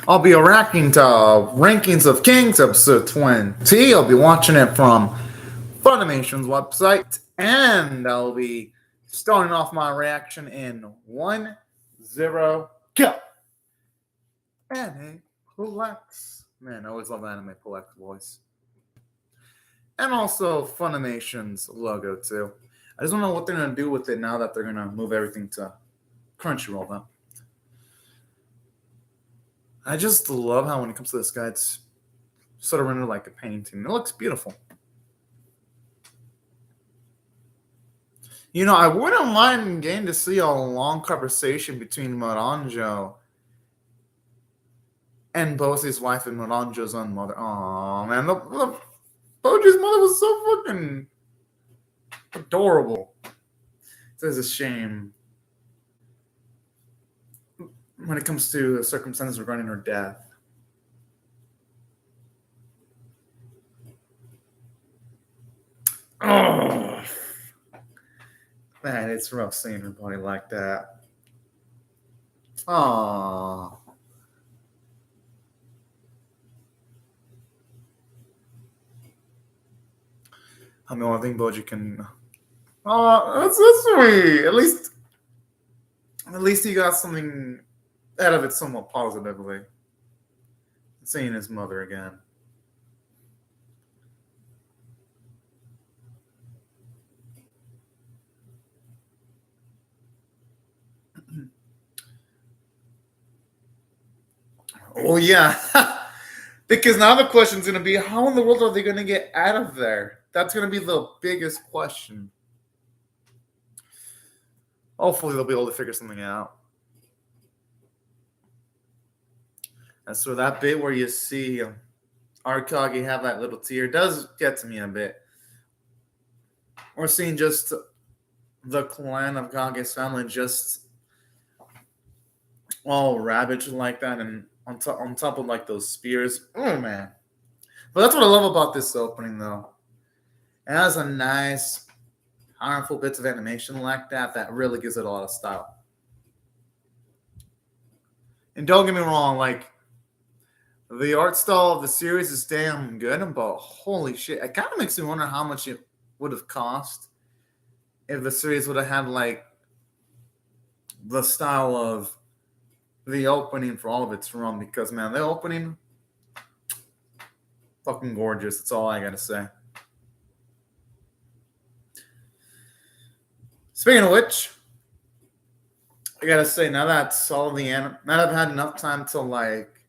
I'll be reacting to Rankings of Kings episode 20. I'll be watching it from Funimation's website, and I'll be starting off my reaction in 1-0 go. Anime Plex. Man, I always love Anime Plex voice. And also Funimation's logo too. I just don't know what they're gonna do with it now that they're gonna move everything to Crunchyroll though. I just love how when it comes to this guy, it's sort of rendered like a painting. It looks beautiful. You know, I wouldn't mind getting to see a long conversation between Moranjo and Bosie's wife and Moranjo's own mother. Oh man, the Bosie's mother was so fucking adorable. It's a shame when it comes to the circumstances regarding her death. Oh man, it's rough seeing her body like that. Oh. I mean, I think Boji can. Oh, that's so sweet. At least he got something out of it somewhat positively. Seeing his mother again. Oh yeah. Because now the question's going to be, how in the world are they going to get out of there? That's going to be the biggest question. Hopefully they'll be able to figure something out. And so that bit where you see Arkagi have that little tear does get to me a bit. Or seeing just the clan of Kage's family just all ravaged like that, and on top of like those spears. Oh man. But that's what I love about this opening though. It has a nice, powerful bits of animation like that really gives it a lot of style. And don't get me wrong, like the art style of the series is damn good, but holy shit, it kind of makes me wonder how much it would have cost if the series would have had like the style of the opening for all of its run. Because man, the opening, fucking gorgeous. That's all I gotta say. Speaking of which, I gotta say, now that's all the anime. Now that I've had enough time to like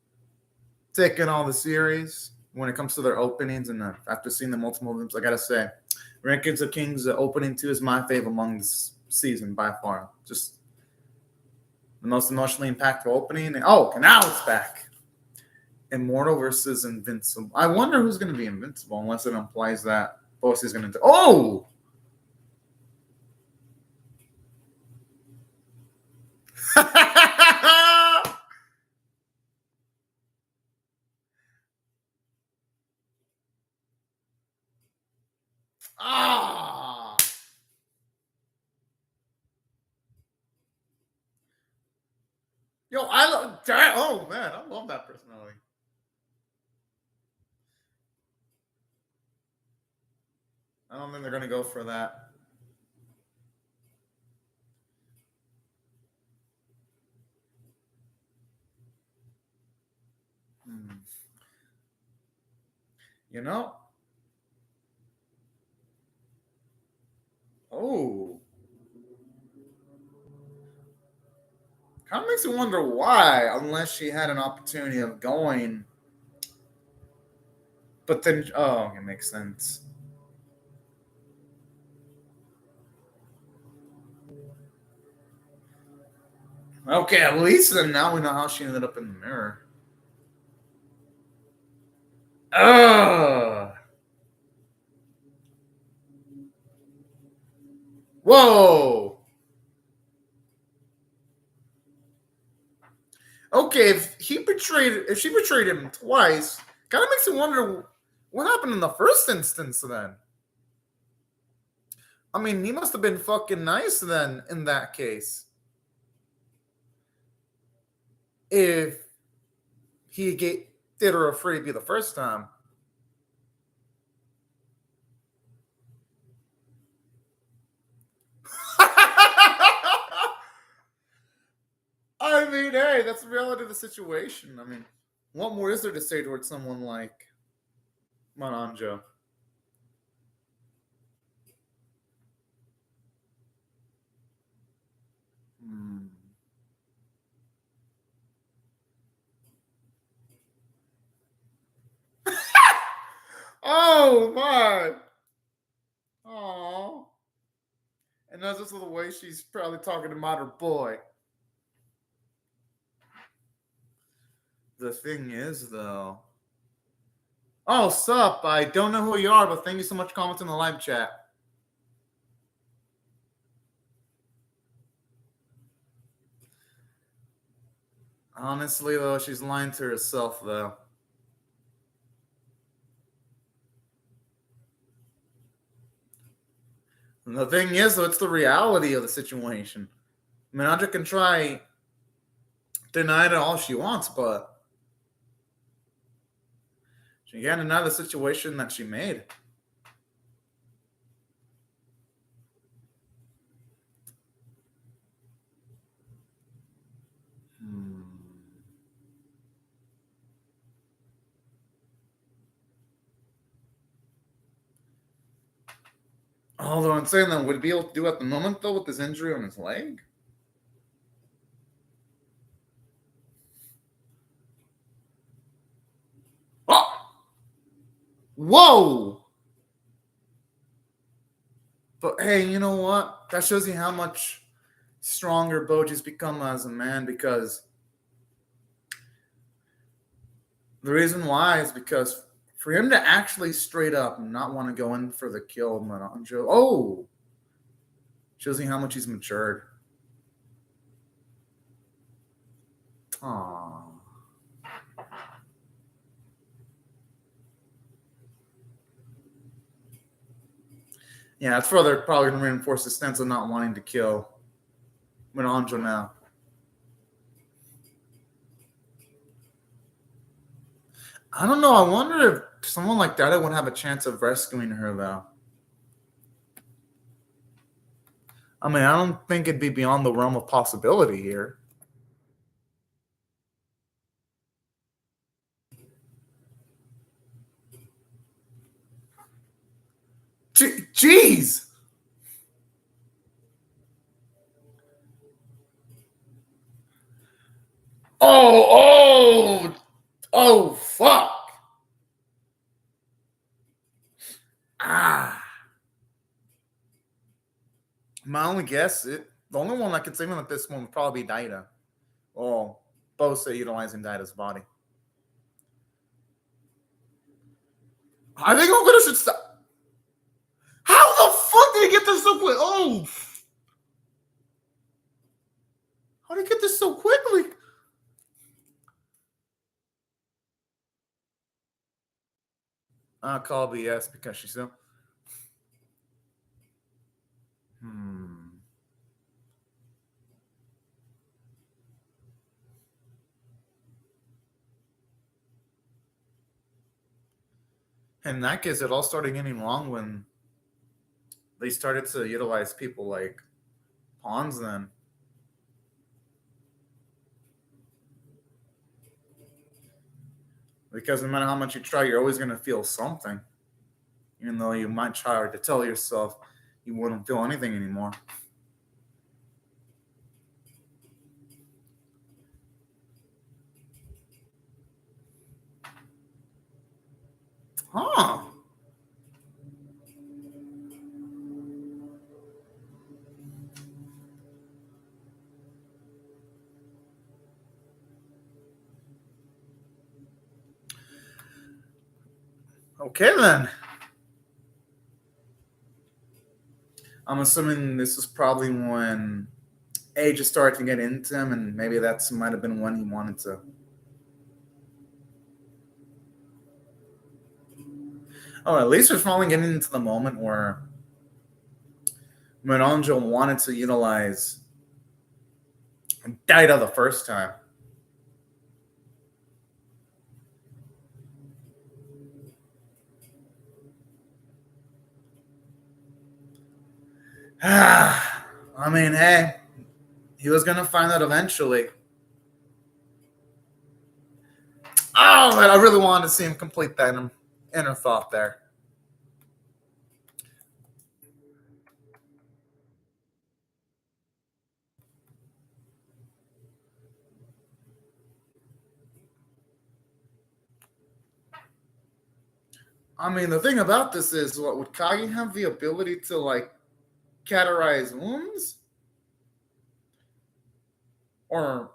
take in all the series when it comes to their openings, and after seeing the multiple ones, I gotta say, Rankings of Kings opening 2 is my fave among this season by far. Just the most emotionally impactful opening. Oh, and now it's back. Immortal versus Invincible. I wonder who's going to be Invincible, unless it implies that Bosie's going to. Oh! Ah! Yo, I love. Oh man, I love that personality. I don't think they're going to go for that. You know? Oh. Kind of makes me wonder why, unless she had an opportunity of going. But then, oh, it makes sense. Okay, at least then now we know how she ended up in the mirror. Ugh. Whoa. Okay, if she betrayed him twice, kind of makes me wonder what happened in the first instance then. I mean, he must have been fucking nice then in that case. If did her a freebie the first time. I mean, hey, that's the reality of the situation. I mean, what more is there to say towards someone like Mananjo? Hmm. Oh my! Oh, and that's just the way she's probably talking about her boy. The thing is, though. Oh, sup? I don't know who you are, but thank you so much for commenting in the live chat. Honestly, though, she's lying to herself, though. And the thing is, though, it's the reality of the situation. I mean, Andra can try deny it all she wants, but she can't deny the situation that she made. Although I'm saying that would he be able to do at the moment though with this injury on his leg? Oh! Whoa! But hey, you know what? That shows you how much stronger Boji's become as a man because the reason why is because for him to actually straight up not want to go in for the kill of Mananjo, shows you how much he's matured. Aww. Yeah, that's further probably going to reinforce the stance of not wanting to kill Mananjo now. I don't know. I wonder if someone like that would have a chance of rescuing her, though. I mean, I don't think it'd be beyond the realm of possibility here. Jeez! Oh, fuck! Ah. My only guess, the only one I could think of at this one would probably be Daida. Or Bosa utilizing Daida's body. I think I'm gonna should stop. How the fuck did he get this so quick? Oh! How did he get this so quickly? I'll call BS because she's so. In that case, it all started getting wrong when they started to utilize people like pawns then. Because no matter how much you try, you're always going to feel something. Even though you might try to tell yourself you wouldn't feel anything anymore. Huh. Okay, then. I'm assuming this is probably when age is starting to get into him, and maybe that might have been when he wanted to. Oh, at least we're finally getting into the moment where Mananjo wanted to utilize Daida the first time. I mean, hey, he was gonna find out eventually. Oh, man, I really wanted to see him complete that inner thought there. I mean, the thing about this is, what would Kage have the ability to like cauterize wounds, or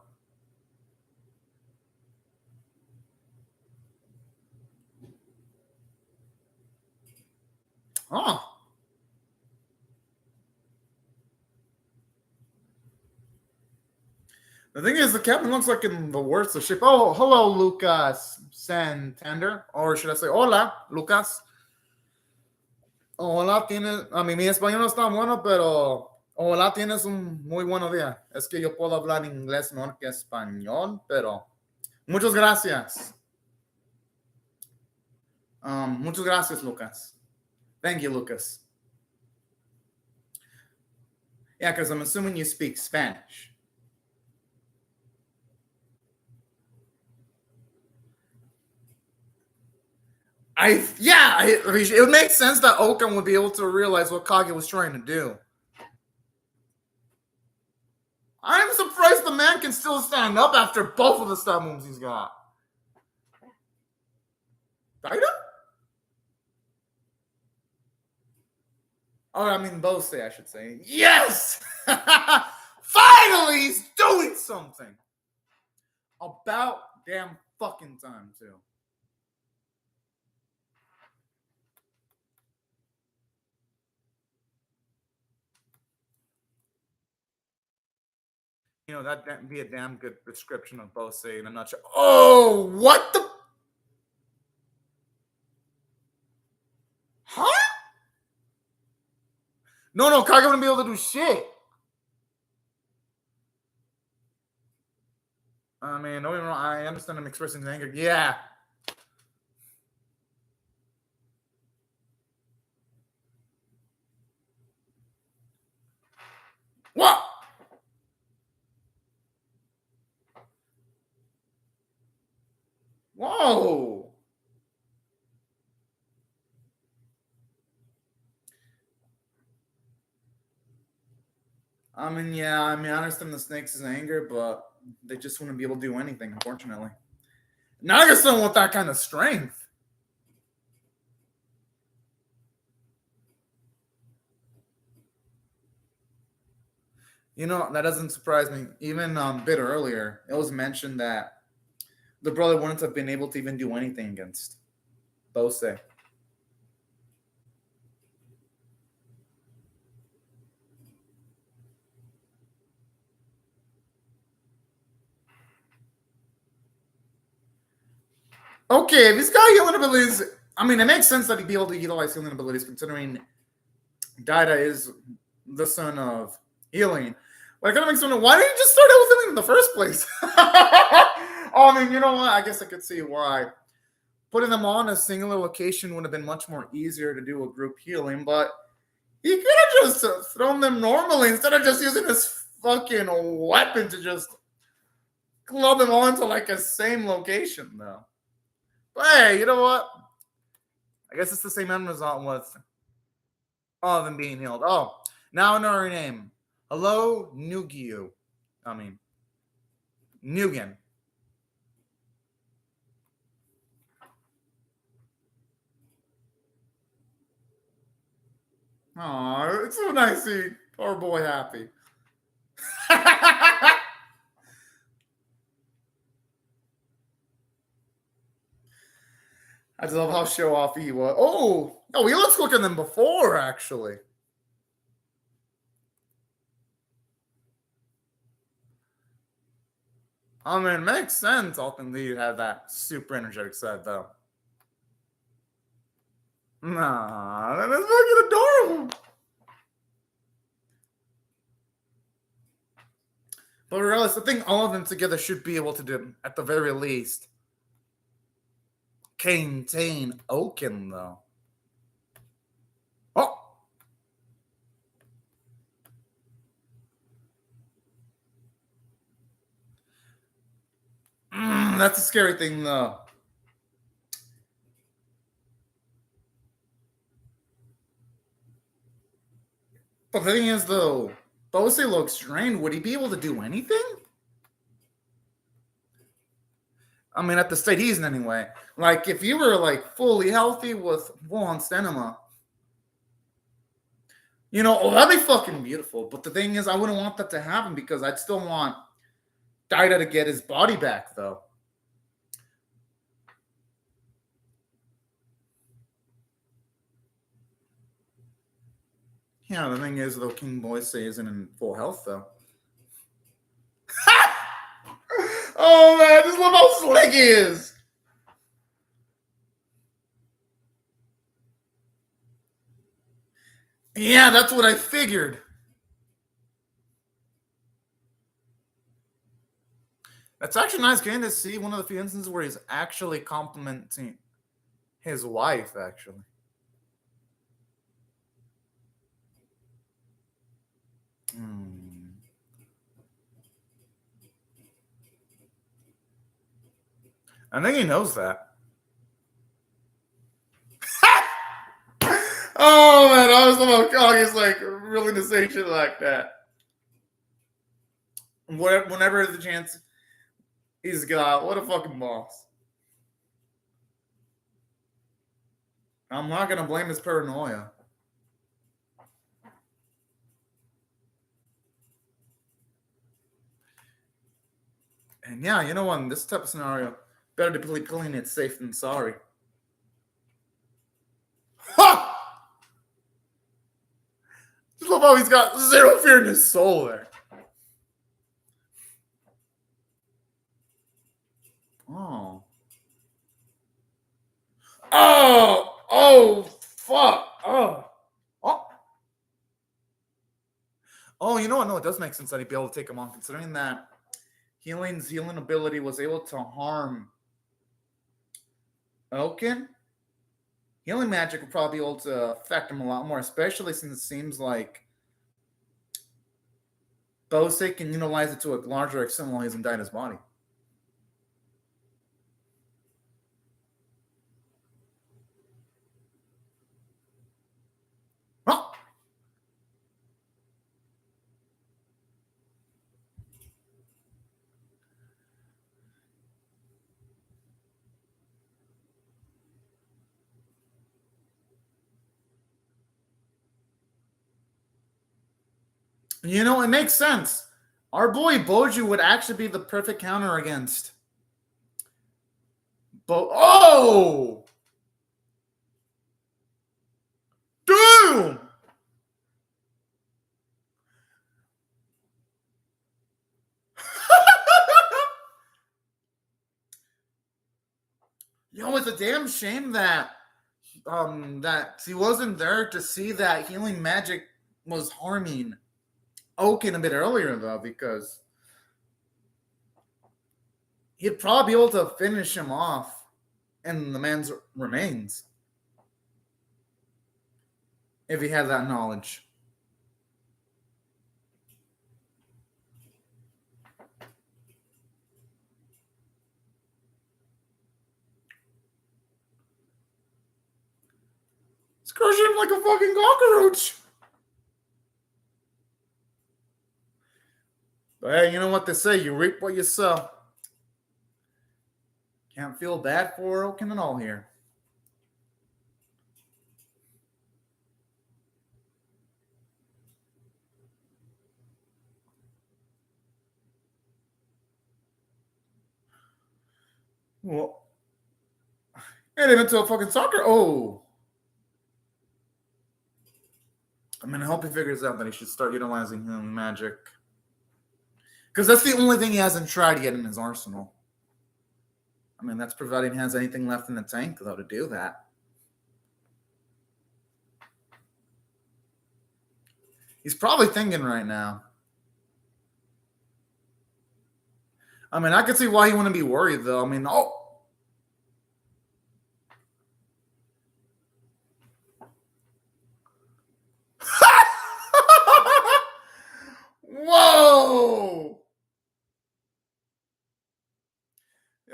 oh? The thing is, the captain looks like in the worst of shape. Oh, hello, Lucas Santander. Or should I say, hola, Lucas. Hola, tienes. A mí, mi español no está bueno, pero. Hola, tienes un muy buenos días. Es que yo puedo hablar inglés mejor que español, pero. Muchas gracias. Muchas gracias, Lucas. Thank you, Lucas. Yeah, because I'm assuming you speak Spanish. It makes sense that Okan would be able to realize what Kage was trying to do. I'm surprised the man can still stand up after both of the stab moves he's got. Daida? Oh, I mean Bose, I should say. Yes! Finally, he's doing something. About damn fucking time, too. You know, that'd be a damn good description of Bose in a nutshell. Oh, what the? Huh? No, Kage wouldn't be able to do shit. I mean, don't get me wrong, I understand him expressing his anger. Yeah. What? Whoa. I mean, I understand the snakes' anger, but they just wouldn't be able to do anything, unfortunately. Nagason with that kind of strength. You know, that doesn't surprise me. Even a bit earlier, it was mentioned that the brother wouldn't have been able to even do anything against Bose. Okay, if he's got healing abilities, I mean, it makes sense that he'd be able to utilize healing abilities considering Daida is the son of healing. But it kind of makes me wonder, why didn't you just start out with healing in the first place? Oh, I mean, you know what? I guess I could see why. Putting them on a singular location would have been much more easier to do a group healing, but he could have just thrown them normally instead of just using this fucking weapon to just club them all into like a same location, though. But hey, you know what? I guess it's the same end result with all of them being healed. Oh, now I know her name. Hello, Nugyu. I mean, Nugan. Aw, it's so nice to see poor boy happy. I just love how show off he was. Oh, he looks quicker than before, actually. I mean, it makes sense. Ultimately, you have that super energetic side, though. Nah, that is fucking adorable. But regardless, I think all of them together should be able to do, at the very least, contain Oaken, though. Oh! That's a scary thing, though. But the thing is, though, Bose looks strained. Would he be able to do anything? I mean, at the state he's in anyway. Like, if you were, like, fully healthy with full-on stamina, you know, oh, that'd be fucking beautiful. But the thing is, I wouldn't want that to happen because I'd still want Daida to get his body back, though. Yeah, the thing is, though, King Bose isn't in full health, though. Oh, man, just love how slick he is. Yeah, that's what I figured. That's actually nice getting to see one of the few instances where he's actually complimenting his wife, actually. I think he knows that. Oh, man, I was about Kage's like willing to say shit like that. Whenever the chance he's got, what a fucking boss. I'm not going to blame his paranoia. And yeah, you know what? In this type of scenario, better to be playing it safe than sorry. Ha! Just love how he's got zero fear in his soul there. Oh. Oh! Oh! Fuck! Oh! Oh! Oh, you know what? No, it does make sense that he'd be able to take him on, considering that Healing's healing ability was able to harm Oaken. Healing magic would probably be able to affect him a lot more, especially since it seems like Bose can utilize it to a larger extent while he's in Daina's body. Oh! You know, it makes sense. Our boy Boju would actually be the perfect counter against. Oh! Damn! Yo, it's a damn shame that that he wasn't there to see that healing magic was harming Oaken a bit earlier, though, because he'd probably be able to finish him off in the man's remains if he had that knowledge. He's crushing him like a fucking cockroach. But hey, you know what they say, you reap what you sow. Can't feel bad for Oaken at all here. Well, and even to a fucking soccer. Oh. I mean, I hope he figures out that he should start utilizing healing magic. Because that's the only thing he hasn't tried yet in his arsenal. I mean, that's providing he has anything left in the tank, though, to do that. He's probably thinking right now. I mean, I could see why he wouldn't be worried, though. I mean, oh. Whoa!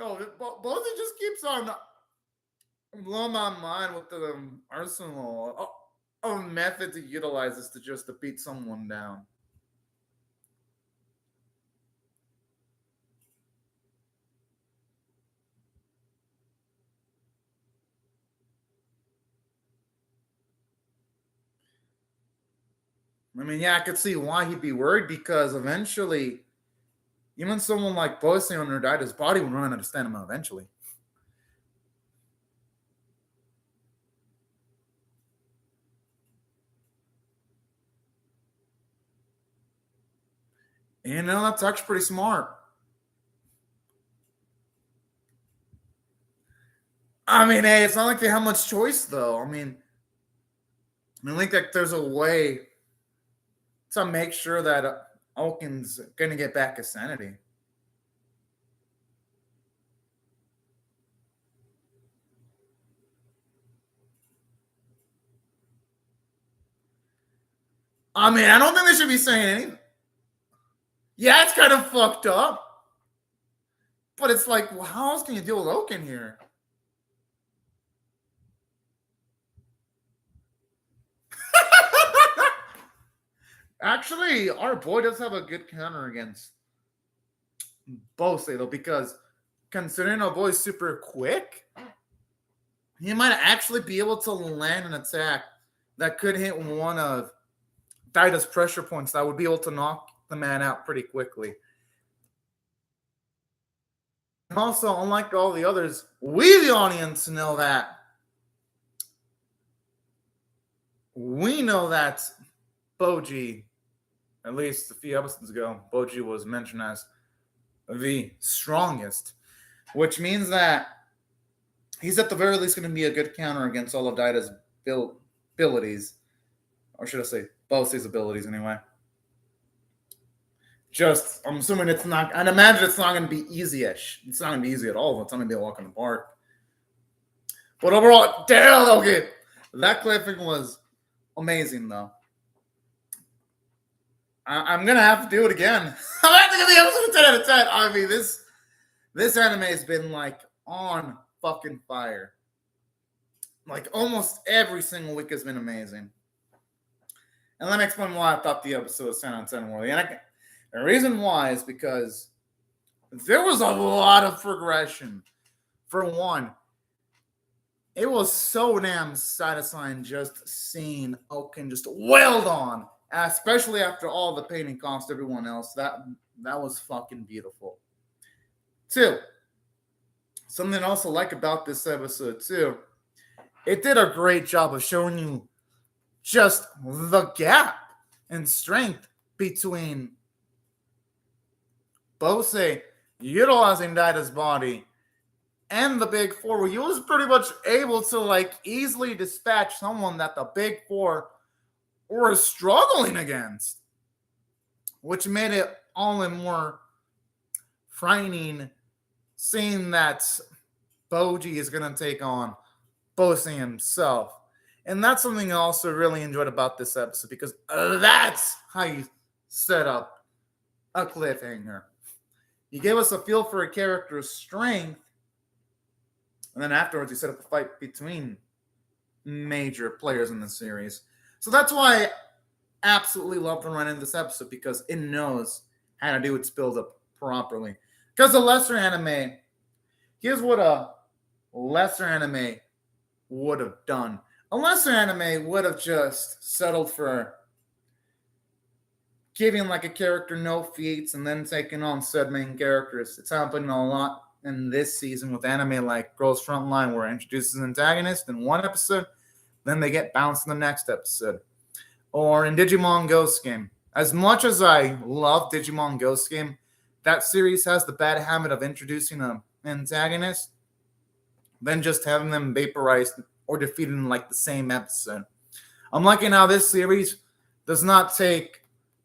Both it just keeps on blowing my mind with the arsenal of methods he utilizes to just to beat someone down. I mean, yeah, I could see why he'd be worried because eventually, even someone like Bosse under died, his body would run out of stamina eventually. You know, that's actually pretty smart. I mean, hey, it's not like they have much choice, though. I think that there's a way to make sure that Oaken's going to get back his sanity. I mean, I don't think they should be saying anything. Yeah, it's kind of fucked up. But it's like, well, how else can you deal with Oaken here? Actually, our boy does have a good counter against Bosse, though, because considering our boy's super quick, he might actually be able to land an attack that could hit one of Daida's pressure points that would be able to knock the man out pretty quickly. Also, unlike all the others, we, the audience, know that. We know that Boji, at least a few episodes ago, Boji was mentioned as the strongest, which means that he's at the very least going to be a good counter against all of Daida's abilities. Or should I say, Bosse's abilities anyway. I'm assuming it's not, I'd imagine it's not going to be easy-ish. It's not going to be easy at all. It's not going to be a walk in the park. But overall, damn, okay. That cliffhanger was amazing, though. I'm going to have to do it again. I'm going to give the episode 10 out of 10. I mean, this anime has been, like, on fucking fire. Like, almost every single week has been amazing. And let me explain why I thought the episode was 10 out of 10 worthy. And the reason why is because there was a lot of progression. For one, it was so damn satisfying just seeing Oaken just wailed on, especially after all the pain it cost everyone else. That was fucking beautiful. Two, something I also like about this episode too, it did a great job of showing you just the gap in strength between Bosse utilizing Daida's body and the Big Four, where he was pretty much able to like easily dispatch someone that the Big Four were struggling against, which made it all the more frightening seeing that Boji is going to take on Bosse himself. And that's something I also really enjoyed about this episode, because that's how you set up a cliffhanger. You gave us a feel for a character's strength, and then afterwards you set up a fight between major players in the series. So that's why I absolutely love the run in this episode, because it knows how to do its build-up properly. Because a lesser anime, here's what a lesser anime would have done. A lesser anime would have just settled for giving like a character no feats and then taking on said main characters. It's happening a lot in this season with anime like Girls Frontline, where it introduces an antagonist in one episode, then they get bounced in the next episode. Or in Digimon Ghost Game. As much as I love Digimon Ghost Game, that series has the bad habit of introducing an antagonist, then just having them vaporized or defeated in like the same episode. I'm liking how this series does not take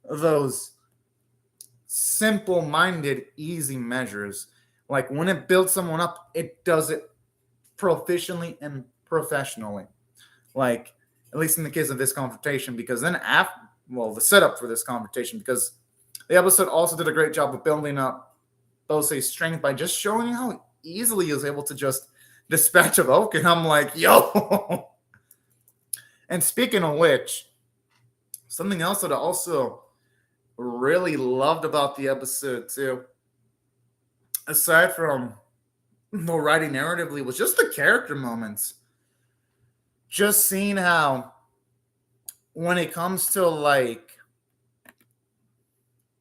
those simple-minded, easy measures. Like when it builds someone up, it does it proficiently and professionally. Like, at least in the case of this confrontation, because then the setup for this confrontation, because the episode also did a great job of building up Bosse's strength by just showing how easily is able to just dispatch of Oak, and I'm like, yo. And speaking of which, something else that I also really loved about the episode too, aside from the writing narratively, was just the character moments. Just seeing how, when it comes to like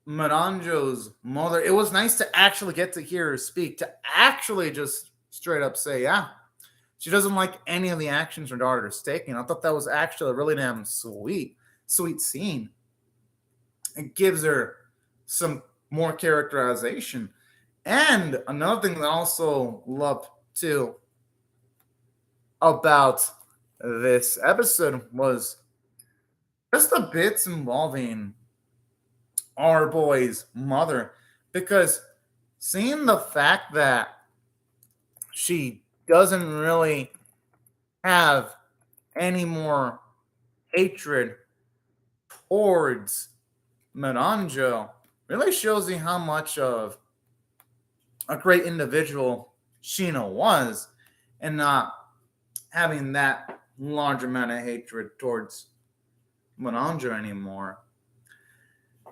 Miranjo's mother, it was nice to actually get to hear her speak, to actually just straight up say, yeah, she doesn't like any of the actions her daughter is taking. I thought that was actually a really damn sweet scene. It gives her some more characterization. And another thing that I also loved too about this episode was just the bits involving our boy's mother, because seeing the fact that she doesn't really have any more hatred towards Miranjo really shows you how much of a great individual Sheena was, and not having that large amount of hatred towards Miranjo anymore.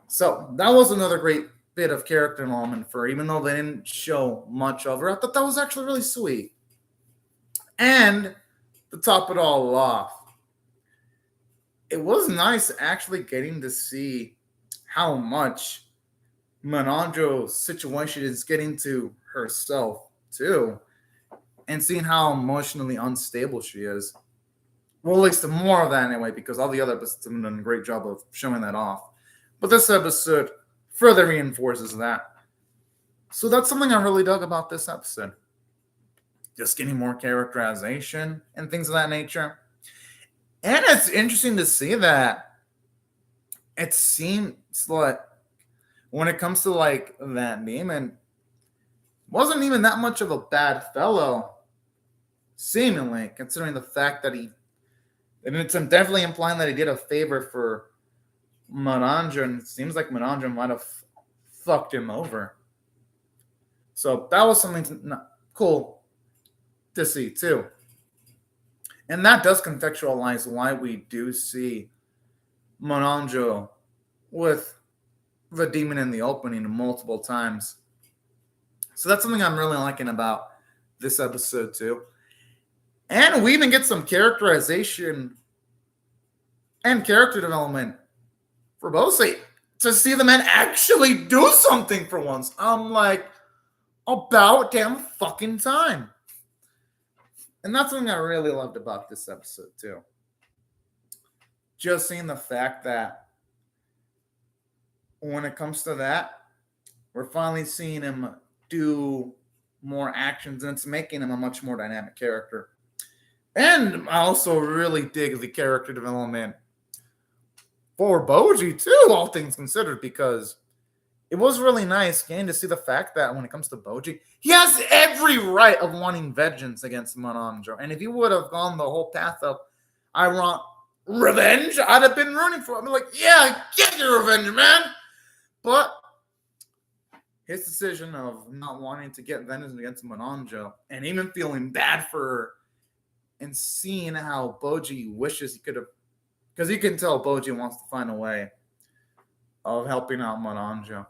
So that was another great bit of character development for her, even though they didn't show much of her. I thought that was actually really sweet. And to top it all off, it was nice actually getting to see how much Miranjo's situation is getting to herself too, and seeing how emotionally unstable she is. Well, at least more of that anyway, because all the other episodes have done a great job of showing that off. But this episode further reinforces that. So that's something I really dug about this episode. Just getting more characterization and things of that nature. And it's interesting to see that it seems like when it comes to like that demon, wasn't even that much of a bad fellow, seemingly, considering the fact that and it's definitely implying that he did a favor for Miranjo, and it seems like Miranjo might have fucked him over. So that was something cool to see too. And that does contextualize why we do see Miranjo with the demon in the opening multiple times. So that's something I'm really liking about this episode too. And we even get some characterization and character development for both. To see the man actually do something for once. I'm like, about damn fucking time. And that's something I really loved about this episode too. Just seeing the fact that when it comes to that, we're finally seeing him do more actions, and it's making him a much more dynamic character. And I also really dig the character development for Boji too, all things considered, because it was really nice getting to see the fact that when it comes to Boji, he has every right of wanting vengeance against Miranjo. And if he would have gone the whole path of, I want revenge, I'd have been rooting for him. I'm like, yeah, get your revenge, man. But his decision of not wanting to get vengeance against Miranjo, and even feeling bad for her, and seeing how Boji wishes he could have, because you can tell Boji wants to find a way of helping out Miranjo.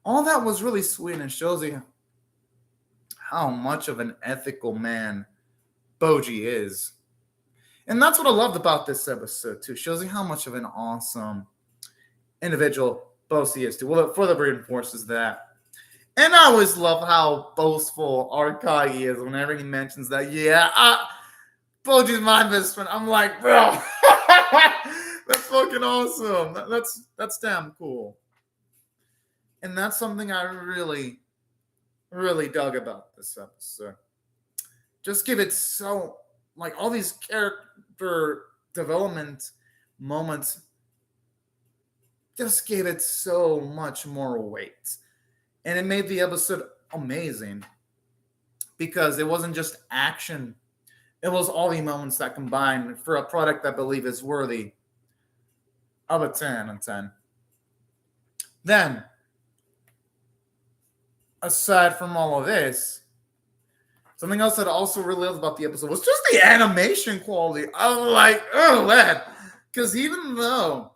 All that was really sweet, and shows you how much of an ethical man Boji is. And that's what I loved about this episode too. Shows you how much of an awesome individual Boji is too. Well, it further reinforces that. And I always love how boastful Arkai is whenever he mentions that. Yeah, Boji's my best friend. I'm like, bro, that's fucking awesome. That's damn cool. And that's something I really, really dug about this episode. Just give it so, like, all these character development moments just gave it so much more weight. And it made the episode amazing because it wasn't just action. It was all the moments that combined for a product that I believe is worthy of a 10 on 10. Then, aside from all of this, Something else that I also really loved about the episode was just the animation quality. I was like, oh, man. Because even though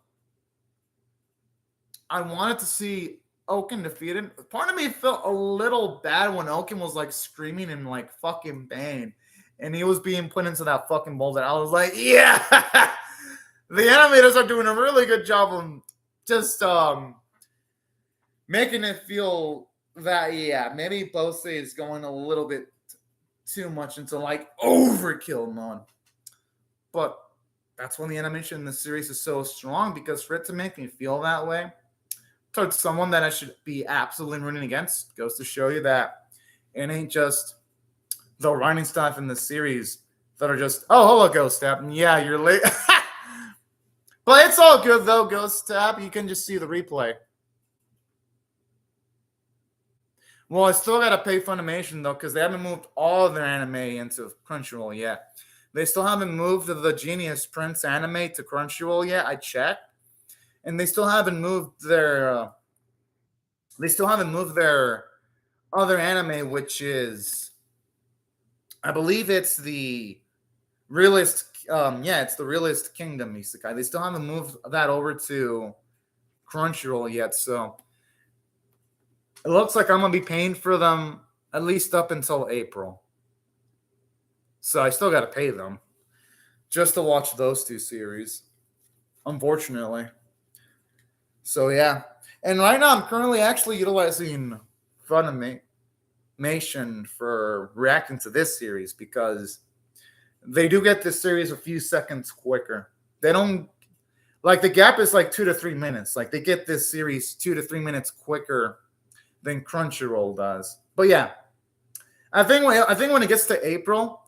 I wanted to see Oaken defeated, part of me felt a little bad when Oaken was like screaming in like fucking pain. And he was being put into that fucking boulder. I was like, yeah. The animators are doing a really good job of just making it feel that, yeah, maybe Bose is going a little bit too much into like overkill mode. But that's when the animation in the series is so strong, because for it to make me feel that way towards someone that I should be absolutely rooting against goes to show you that it ain't just the writing staff in the series that are just, oh, hello, Ghost Tab. Yeah, you're late. But it's all good, though, Ghost Tab. You can just see the replay. Well, I still got to pay Funimation, though, because they haven't moved all of their anime into Crunchyroll yet. They still haven't moved the Genius Prince anime to Crunchyroll yet. I checked. And they still haven't moved their other anime, which is, I believe it's the Realist, it's the Realist Kingdom Isekai. They still haven't moved that over to Crunchyroll yet, so it looks like I'm going to be paying for them at least up until April. So I still got to pay them just to watch those two series, unfortunately. So, yeah. And right now, I'm currently actually utilizing Funimation for reacting to this series, because they do get this series a few seconds quicker. They don't, like, the gap is like 2 to 3 minutes. Like, they get this series 2 to 3 minutes quicker than Crunchyroll does. But, yeah. I think when it gets to April,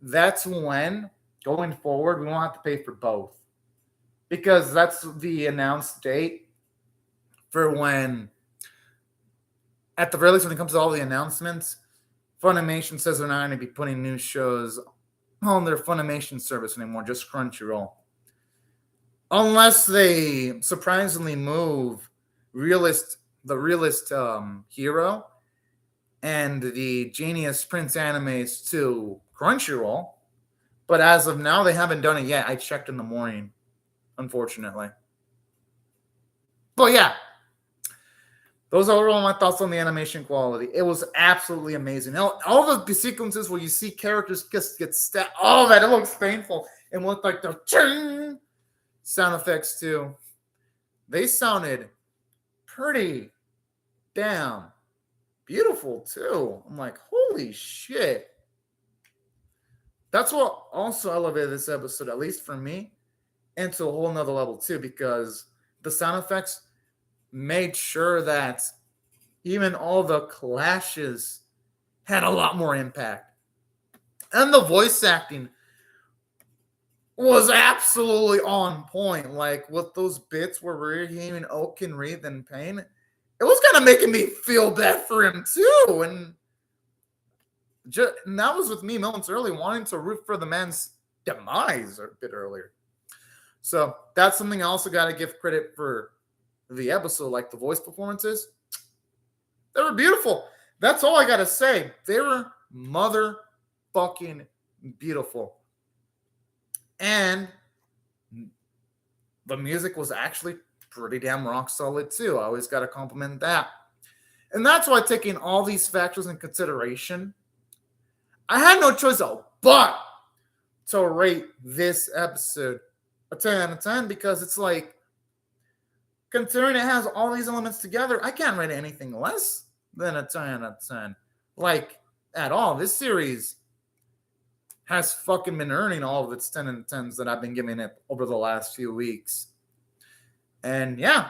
that's when, going forward, we won't have to pay for both. Because that's the announced date for when, at the very least, when it comes to all the announcements, Funimation says they're not going to be putting new shows on their Funimation service anymore, just Crunchyroll. Unless they surprisingly move the Realist Hero and the Genius Prince animes to Crunchyroll. But as of now, they haven't done it yet. I checked in the morning, unfortunately. But yeah, those are all my thoughts on the animation quality. It was absolutely amazing. All the sequences where you see characters just get stabbed, all that, it looks painful. And with like the ching sound effects too, they sounded pretty damn beautiful too. I'm like, holy shit. That's what also elevated this episode, at least for me, into a whole nother level too, because the sound effects made sure that even all the clashes had a lot more impact. And the voice acting was absolutely on point. Like, with those bits where we're hearing Oaken breathe in pain, it was kind of making me feel bad for him too. And that was with me moments early, wanting to root for the man's demise a bit earlier. So that's something I also got to give credit for the episode, like the voice performances. They were beautiful. That's all I got to say. They were motherfucking beautiful. And the music was actually pretty damn rock solid too. I always got to compliment that. And that's why, taking all these factors in consideration, I had no choice but to rate this episode a 10 out of 10, because it's like, considering it has all these elements together, I can't rate anything less than a 10 out of 10. Like, at all. This series has fucking been earning all of its 10 out of 10s that I've been giving it over the last few weeks. And yeah,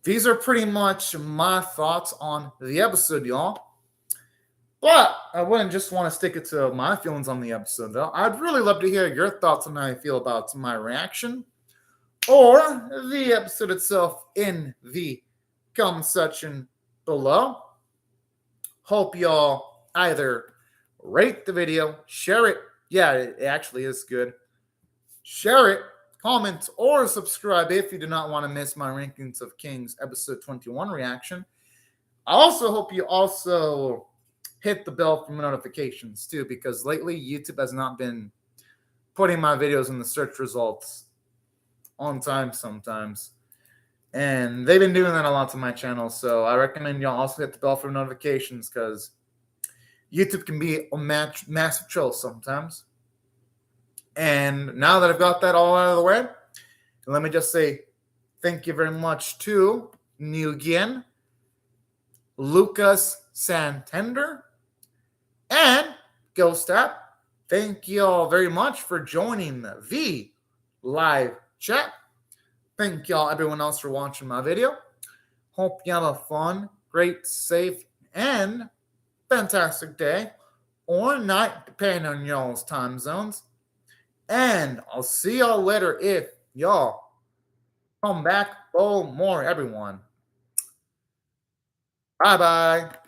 these are pretty much my thoughts on the episode, y'all. But I wouldn't just want to stick it to my feelings on the episode, though. I'd really love to hear your thoughts on how you feel about my reaction or the episode itself in the comment section below. Hope y'all either rate the video, share it. Yeah, it actually is good. Share it, comment, or subscribe if you do not want to miss my Rankings of Kings episode 21 reaction. I also hope you also hit the bell for notifications too, because lately YouTube has not been putting my videos in the search results on time sometimes. And they've been doing that a lot to my channel. So I recommend y'all also hit the bell for notifications, because YouTube can be a massive troll sometimes. And now that I've got that all out of the way, let me just say thank you very much to Nguyen, Lucas Santander, and Ghost App. Thank you all very much for joining the live chat. Thank y'all, everyone else, for watching my video. Hope you have a fun, great, safe, and fantastic day or night, depending on y'all's time zones. And I'll see y'all later if y'all come back for more, everyone. Bye-bye.